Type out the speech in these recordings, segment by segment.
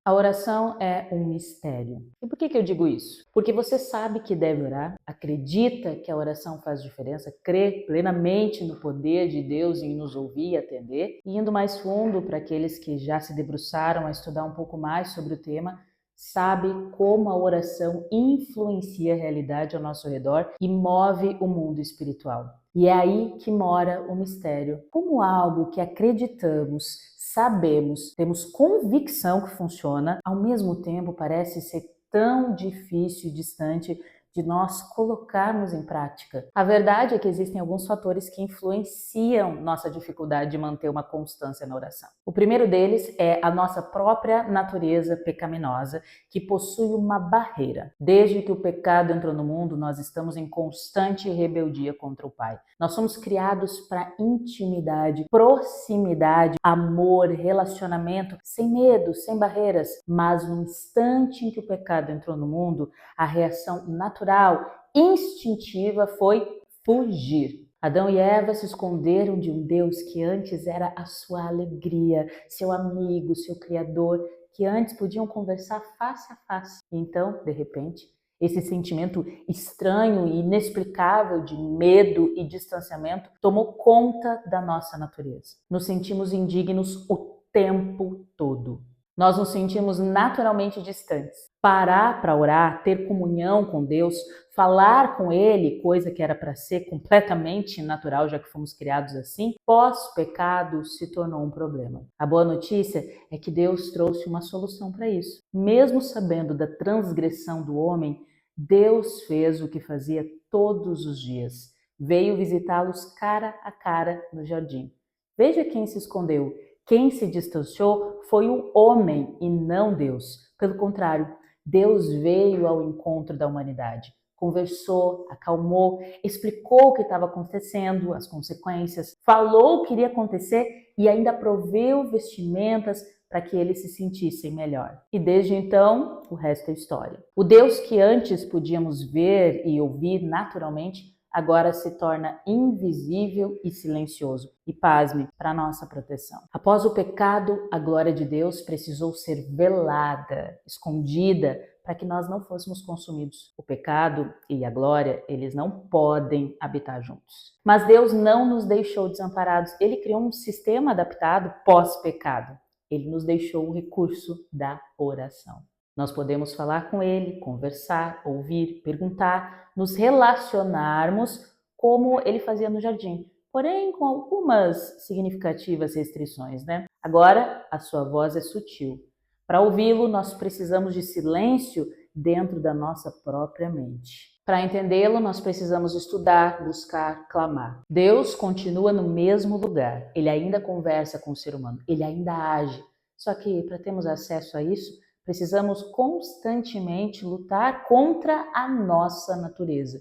A oração é um mistério. E por que eu digo isso? Porque você sabe que deve orar, acredita que a oração faz diferença, crê plenamente no poder de Deus em nos ouvir e atender. E indo mais fundo, para aqueles que já se debruçaram a estudar um pouco mais sobre o tema, sabe como a oração influencia a realidade ao nosso redor e move o mundo espiritual. E é aí que mora o mistério. Como algo que acreditamos, sabemos, temos convicção que funciona, ao mesmo tempo parece ser tão difícil e distante de nós colocarmos em prática. A verdade é que existem alguns fatores que influenciam nossa dificuldade de manter uma constância na oração. O primeiro deles é a nossa própria natureza pecaminosa, que possui uma barreira. Desde que o pecado entrou no mundo, nós estamos em constante rebeldia contra o Pai. Nós somos criados para intimidade, proximidade, amor, relacionamento, sem medo, sem barreiras. Mas no instante em que o pecado entrou no mundo, a reação natural, instintiva foi fugir. Adão e Eva se esconderam de um Deus que antes era a sua alegria, seu amigo, seu criador, que antes podiam conversar face a face. Então, de repente, esse sentimento estranho e inexplicável de medo e distanciamento tomou conta da nossa natureza. Nos sentimos indignos o tempo todo. Nós nos sentimos naturalmente distantes. Parar para orar, ter comunhão com Deus, falar com Ele, coisa que era para ser completamente natural, já que fomos criados assim, pós-pecado se tornou um problema. A boa notícia é que Deus trouxe uma solução para isso. Mesmo sabendo da transgressão do homem, Deus fez o que fazia todos os dias. Veio visitá-los cara a cara no jardim. Veja quem se escondeu. Quem se distanciou foi o homem e não Deus. Pelo contrário, Deus veio ao encontro da humanidade, conversou, acalmou, explicou o que estava acontecendo, as consequências, falou o que iria acontecer e ainda proveu vestimentas para que eles se sentissem melhor. E desde então, o resto é história. O Deus que antes podíamos ver e ouvir naturalmente, agora se torna invisível e silencioso. E pasme, para nossa proteção. Após o pecado, a glória de Deus precisou ser velada, escondida, para que nós não fôssemos consumidos. O pecado e a glória, eles não podem habitar juntos. Mas Deus não nos deixou desamparados. Ele criou um sistema adaptado pós-pecado. Ele nos deixou o recurso da oração. Nós podemos falar com Ele, conversar, ouvir, perguntar, nos relacionarmos como Ele fazia no jardim, porém com algumas significativas restrições, né? Agora, a sua voz é sutil. Para ouvi-lo, nós precisamos de silêncio dentro da nossa própria mente. Para entendê-lo, nós precisamos estudar, buscar, clamar. Deus continua no mesmo lugar. Ele ainda conversa com o ser humano, ele ainda age. Só que para termos acesso a isso, precisamos constantemente lutar contra a nossa natureza,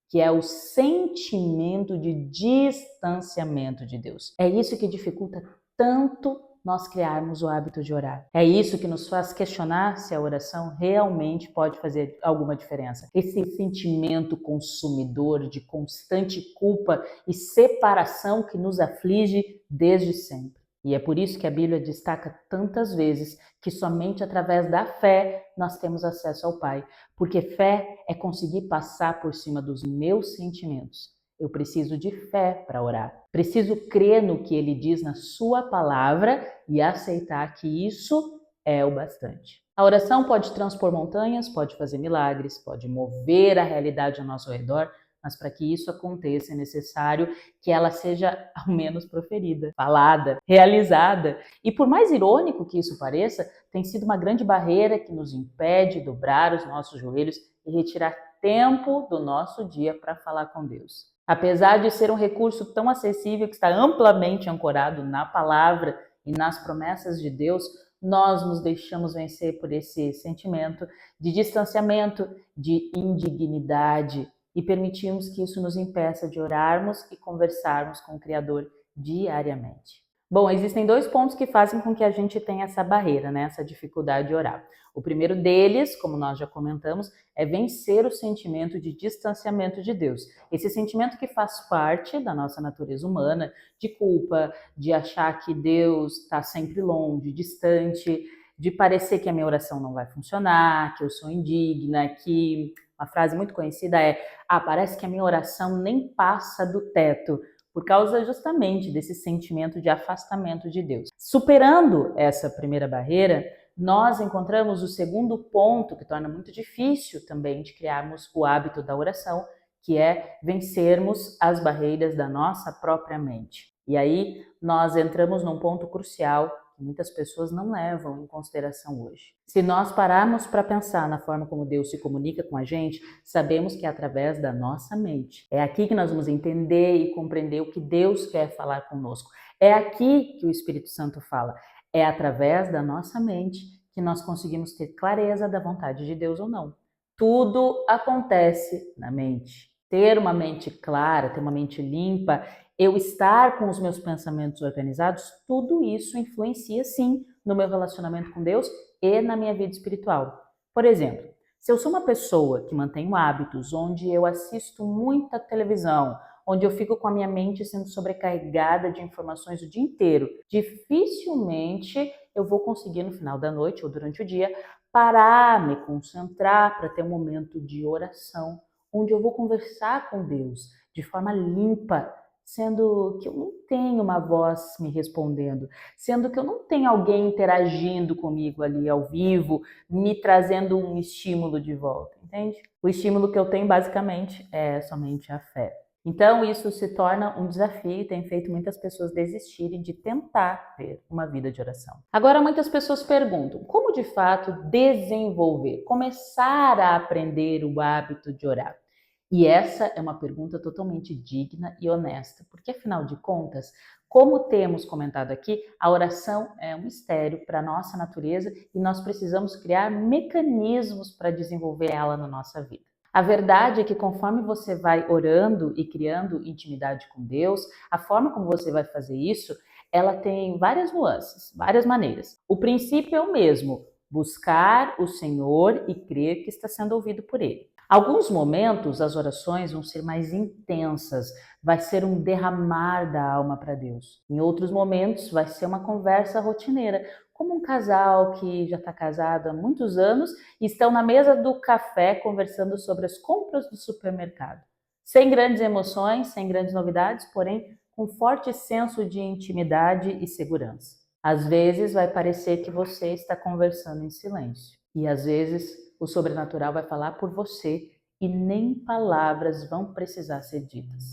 que é o sentimento de distanciamento de Deus. É isso que dificulta tanto nós criarmos o hábito de orar. É isso que nos faz questionar se a oração realmente pode fazer alguma diferença. Esse sentimento consumidor de constante culpa e separação que nos aflige desde sempre. E é por isso que a Bíblia destaca tantas vezes que somente através da fé nós temos acesso ao Pai. Porque fé é conseguir passar por cima dos meus sentimentos. Eu preciso de fé para orar. Preciso crer no que Ele diz na sua palavra e aceitar que isso é o bastante. A oração pode transpor montanhas, pode fazer milagres, pode mover a realidade ao nosso redor, mas para que isso aconteça é necessário que ela seja ao menos proferida, falada, realizada. E por mais irônico que isso pareça, tem sido uma grande barreira que nos impede de dobrar os nossos joelhos e retirar tempo do nosso dia para falar com Deus. Apesar de ser um recurso tão acessível que está amplamente ancorado na palavra e nas promessas de Deus, nós nos deixamos vencer por esse sentimento de distanciamento, de indignidade, e permitimos que isso nos impeça de orarmos e conversarmos com o Criador diariamente. Bom, existem dois pontos que fazem com que a gente tenha essa barreira, né? Essa dificuldade de orar. O primeiro deles, como nós já comentamos, é vencer o sentimento de distanciamento de Deus. Esse sentimento que faz parte da nossa natureza humana, de culpa, de achar que Deus está sempre longe, distante, de parecer que a minha oração não vai funcionar, que eu sou indigna, que uma frase muito conhecida é: parece que a minha oração nem passa do teto, por causa justamente desse sentimento de afastamento de Deus. Superando essa primeira barreira, nós encontramos o segundo ponto que torna muito difícil também de criarmos o hábito da oração, que é vencermos as barreiras da nossa própria mente. E aí nós entramos num ponto crucial que muitas pessoas não levam em consideração hoje. Se nós pararmos para pensar na forma como Deus se comunica com a gente, sabemos que é através da nossa mente. É aqui que nós vamos entender e compreender o que Deus quer falar conosco. É aqui que o Espírito Santo fala. É através da nossa mente que nós conseguimos ter clareza da vontade de Deus ou não. Tudo acontece na mente. Ter uma mente clara, ter uma mente limpa, eu estar com os meus pensamentos organizados, tudo isso influencia sim no meu relacionamento com Deus e na minha vida espiritual. Por exemplo, se eu sou uma pessoa que mantém hábitos onde eu assisto muita televisão, onde eu fico com a minha mente sendo sobrecarregada de informações o dia inteiro, dificilmente eu vou conseguir no final da noite ou durante o dia parar, me concentrar para ter um momento de oração, onde eu vou conversar com Deus de forma limpa, sendo que eu não tenho uma voz me respondendo, sendo que eu não tenho alguém interagindo comigo ali ao vivo, me trazendo um estímulo de volta, entende? O estímulo que eu tenho basicamente é somente a fé. Então isso se torna um desafio e tem feito muitas pessoas desistirem de tentar ter uma vida de oração. Agora muitas pessoas perguntam, como de fato desenvolver, começar a aprender o hábito de orar? E essa é uma pergunta totalmente digna e honesta, porque afinal de contas, como temos comentado aqui, a oração é um mistério para a nossa natureza e nós precisamos criar mecanismos para desenvolver ela na nossa vida. A verdade é que conforme você vai orando e criando intimidade com Deus, a forma como você vai fazer isso, ela tem várias nuances, várias maneiras. O princípio é o mesmo, buscar o Senhor e crer que está sendo ouvido por Ele. Alguns momentos as orações vão ser mais intensas, vai ser um derramar da alma para Deus. Em outros momentos vai ser uma conversa rotineira, como um casal que já está casado há muitos anos e estão na mesa do café conversando sobre as compras do supermercado. Sem grandes emoções, sem grandes novidades, porém com forte senso de intimidade e segurança. Às vezes vai parecer que você está conversando em silêncio e às vezes o sobrenatural vai falar por você e nem palavras vão precisar ser ditas.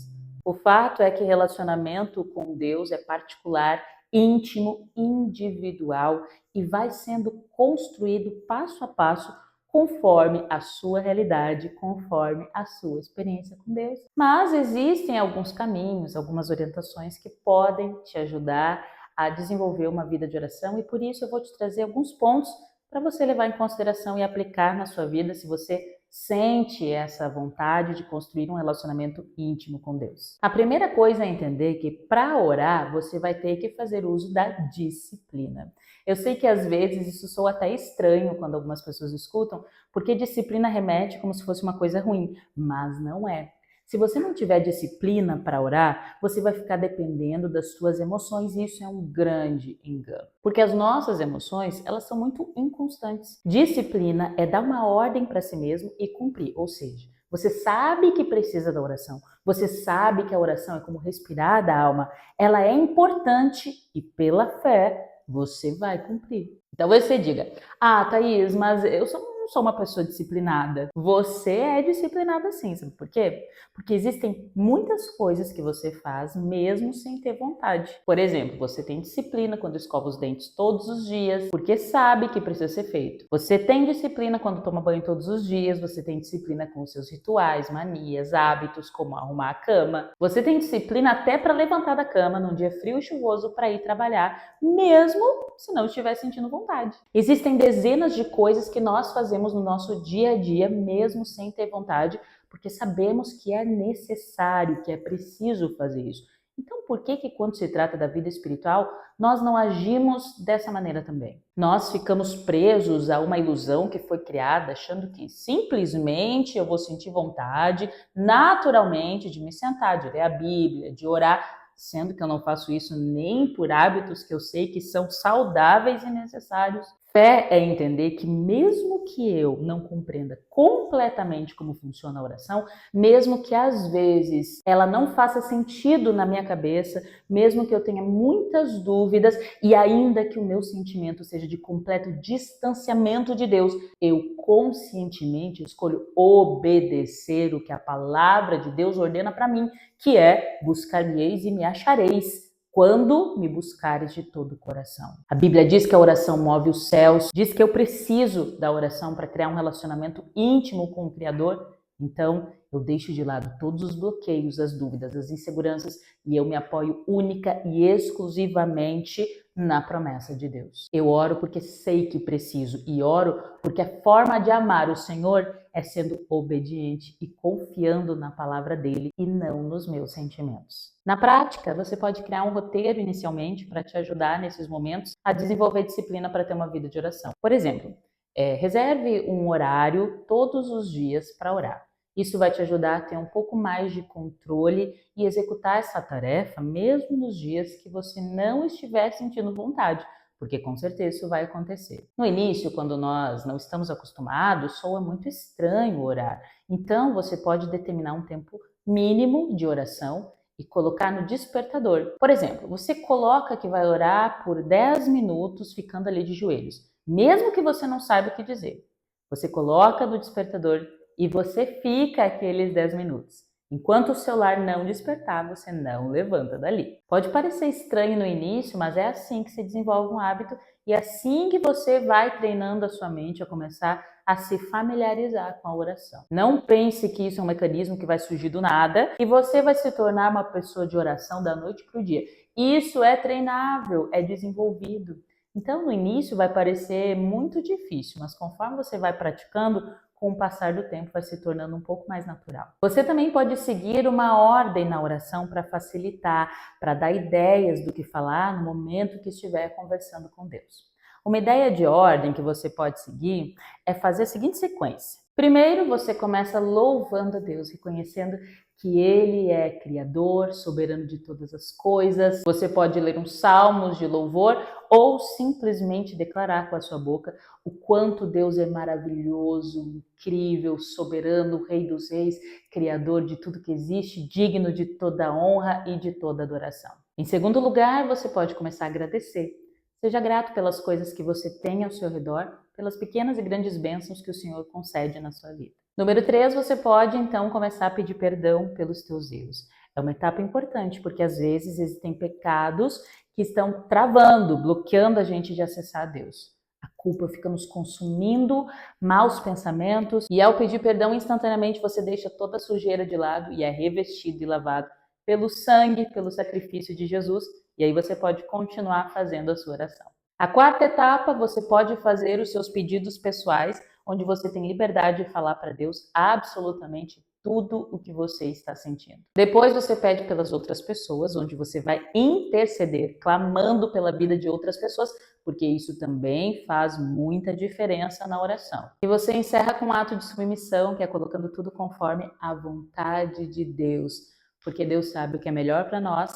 O fato é que relacionamento com Deus é particular, íntimo, individual e vai sendo construído passo a passo conforme a sua realidade, conforme a sua experiência com Deus. Mas existem alguns caminhos, algumas orientações que podem te ajudar a desenvolver uma vida de oração e por isso eu vou te trazer alguns pontos para você levar em consideração e aplicar na sua vida se você sente essa vontade de construir um relacionamento íntimo com Deus. A primeira coisa é entender que para orar você vai ter que fazer uso da disciplina. Eu sei que às vezes isso soa até estranho quando algumas pessoas escutam, porque disciplina remete como se fosse uma coisa ruim, mas não é. Se você não tiver disciplina para orar, você vai ficar dependendo das suas emoções e isso é um grande engano. Porque as nossas emoções, elas são muito inconstantes. Disciplina é dar uma ordem para si mesmo e cumprir, ou seja, você sabe que precisa da oração, você sabe que a oração é como respirar da alma, ela é importante e pela fé você vai cumprir. Então você diga, Thaís, mas eu não sou uma pessoa disciplinada. Você é disciplinada sim, sabe por quê? Porque existem muitas coisas que você faz mesmo sem ter vontade. Por exemplo, você tem disciplina quando escova os dentes todos os dias, porque sabe que precisa ser feito. Você tem disciplina quando toma banho todos os dias, você tem disciplina com os seus rituais, manias, hábitos, como arrumar a cama. Você tem disciplina até para levantar da cama num dia frio e chuvoso para ir trabalhar, mesmo se não estiver sentindo vontade. Existem dezenas de coisas que nós fazemos no nosso dia a dia, mesmo sem ter vontade, porque sabemos que é necessário, que é preciso fazer isso. Então, por que quando se trata da vida espiritual, nós não agimos dessa maneira também? Nós ficamos presos a uma ilusão que foi criada, achando que simplesmente eu vou sentir vontade, naturalmente, de me sentar, de ler a Bíblia, de orar, sendo que eu não faço isso nem por hábitos que eu sei que são saudáveis e necessários. Fé é entender que mesmo que eu não compreenda completamente como funciona a oração, mesmo que às vezes ela não faça sentido na minha cabeça, mesmo que eu tenha muitas dúvidas e ainda que o meu sentimento seja de completo distanciamento de Deus, eu conscientemente escolho obedecer o que a palavra de Deus ordena para mim, que é buscar-me-eis e me achareis quando me buscares de todo o coração. A Bíblia diz que a oração move os céus, diz que eu preciso da oração para criar um relacionamento íntimo com o Criador. Então, eu deixo de lado todos os bloqueios, as dúvidas, as inseguranças e eu me apoio única e exclusivamente na promessa de Deus. Eu oro porque sei que preciso e oro porque a forma de amar o Senhor é sendo obediente e confiando na palavra dele e não nos meus sentimentos. Na prática, você pode criar um roteiro inicialmente para te ajudar nesses momentos a desenvolver disciplina para ter uma vida de oração. Por exemplo, reserve um horário todos os dias para orar. Isso vai te ajudar a ter um pouco mais de controle e executar essa tarefa mesmo nos dias que você não estiver sentindo vontade, porque com certeza isso vai acontecer. No início, quando nós não estamos acostumados, soa muito estranho orar. Então, você pode determinar um tempo mínimo de oração e colocar no despertador. Por exemplo, você coloca que vai orar por 10 minutos ficando ali de joelhos, mesmo que você não saiba o que dizer. Você coloca no despertador e você fica aqueles 10 minutos. Enquanto o celular não despertar, você não levanta dali. Pode parecer estranho no início, mas é assim que se desenvolve um hábito e assim que você vai treinando a sua mente a começar a se familiarizar com a oração. Não pense que isso é um mecanismo que vai surgir do nada e você vai se tornar uma pessoa de oração da noite para o dia. Isso é treinável, é desenvolvido. Então, no início vai parecer muito difícil, mas conforme você vai praticando, com o passar do tempo vai se tornando um pouco mais natural. Você também pode seguir uma ordem na oração para facilitar, para dar ideias do que falar no momento que estiver conversando com Deus. Uma ideia de ordem que você pode seguir é fazer a seguinte sequência. Primeiro, você começa louvando a Deus, reconhecendo que Ele é Criador, soberano de todas as coisas. Você pode ler uns salmos de louvor ou simplesmente declarar com a sua boca o quanto Deus é maravilhoso, incrível, soberano, Rei dos Reis, Criador de tudo que existe, digno de toda honra e de toda adoração. Em segundo lugar, você pode começar a agradecer. Seja grato pelas coisas que você tem ao seu redor, pelas pequenas e grandes bênçãos que o Senhor concede na sua vida. Número 3, você pode então começar a pedir perdão pelos teus erros. É uma etapa importante, porque às vezes existem pecados que estão travando, bloqueando a gente de acessar a Deus. A culpa fica nos consumindo, maus pensamentos, e ao pedir perdão, instantaneamente você deixa toda a sujeira de lado e é revestido e lavado pelo sangue, pelo sacrifício de Jesus, e aí você pode continuar fazendo a sua oração. A quarta etapa, você pode fazer os seus pedidos pessoais, onde você tem liberdade de falar para Deus absolutamente tudo o que você está sentindo. Depois você pede pelas outras pessoas, onde você vai interceder, clamando pela vida de outras pessoas, porque isso também faz muita diferença na oração. E você encerra com um ato de submissão, que é colocando tudo conforme a vontade de Deus, porque Deus sabe o que é melhor para nós,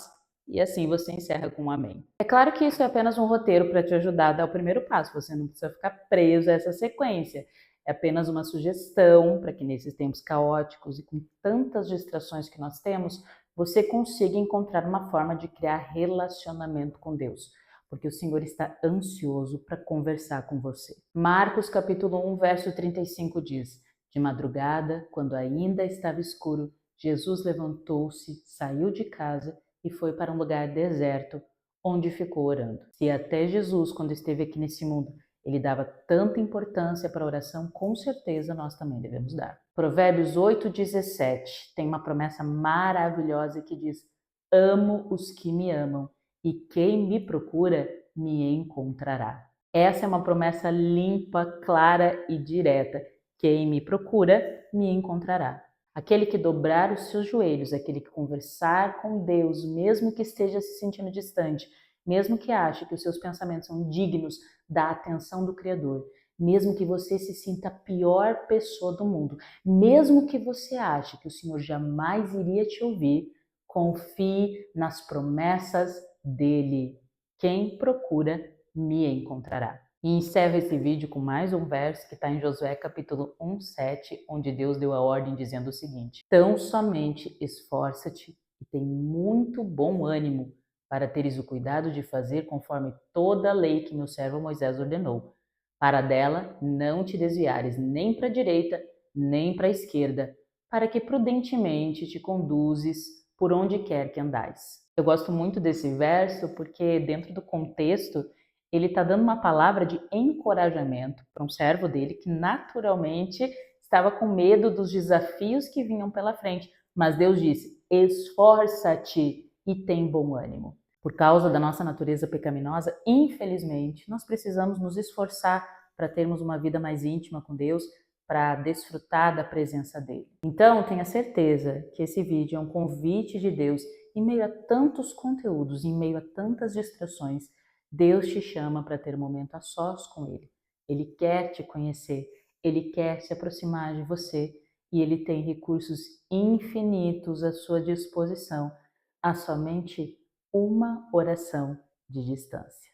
e assim você encerra com um amém. É claro que isso é apenas um roteiro para te ajudar a dar o primeiro passo, você não precisa ficar preso a essa sequência. É apenas uma sugestão para que nesses tempos caóticos e com tantas distrações que nós temos, você consiga encontrar uma forma de criar relacionamento com Deus, porque o Senhor está ansioso para conversar com você. Marcos capítulo 1, verso 35 diz: De madrugada, quando ainda estava escuro, Jesus levantou-se, saiu de casa e foi para um lugar deserto, onde ficou orando. Se até Jesus, quando esteve aqui nesse mundo, ele dava tanta importância para a oração, com certeza nós também devemos dar. Provérbios 8,17 tem uma promessa maravilhosa que diz: Amo os que me amam, e quem me procura me encontrará. Essa é uma promessa limpa, clara e direta. Quem me procura me encontrará. Aquele que dobrar os seus joelhos, aquele que conversar com Deus, mesmo que esteja se sentindo distante, mesmo que ache que os seus pensamentos são dignos da atenção do Criador, mesmo que você se sinta a pior pessoa do mundo, mesmo que você ache que o Senhor jamais iria te ouvir, confie nas promessas dele. Quem procura, me encontrará. E encerro esse vídeo com mais um verso que está em Josué capítulo 1:7, onde Deus deu a ordem dizendo o seguinte: Tão somente esforça-te e tem muito bom ânimo para teres o cuidado de fazer conforme toda a lei que meu servo Moisés ordenou. Para dela não te desviares nem para a direita, nem para a esquerda, para que prudentemente te conduzes por onde quer que andais. Eu gosto muito desse verso porque dentro do contexto ele está dando uma palavra de encorajamento para um servo dele que naturalmente estava com medo dos desafios que vinham pela frente. Mas Deus disse: esforça-te e tem bom ânimo. Por causa da nossa natureza pecaminosa, infelizmente, nós precisamos nos esforçar para termos uma vida mais íntima com Deus, para desfrutar da presença dele. Então, tenha certeza que esse vídeo é um convite de Deus em meio a tantos conteúdos, em meio a tantas distrações. Deus te chama para ter um momento a sós com Ele. Ele quer te conhecer, Ele quer se aproximar de você e Ele tem recursos infinitos à sua disposição, a somente uma oração de distância.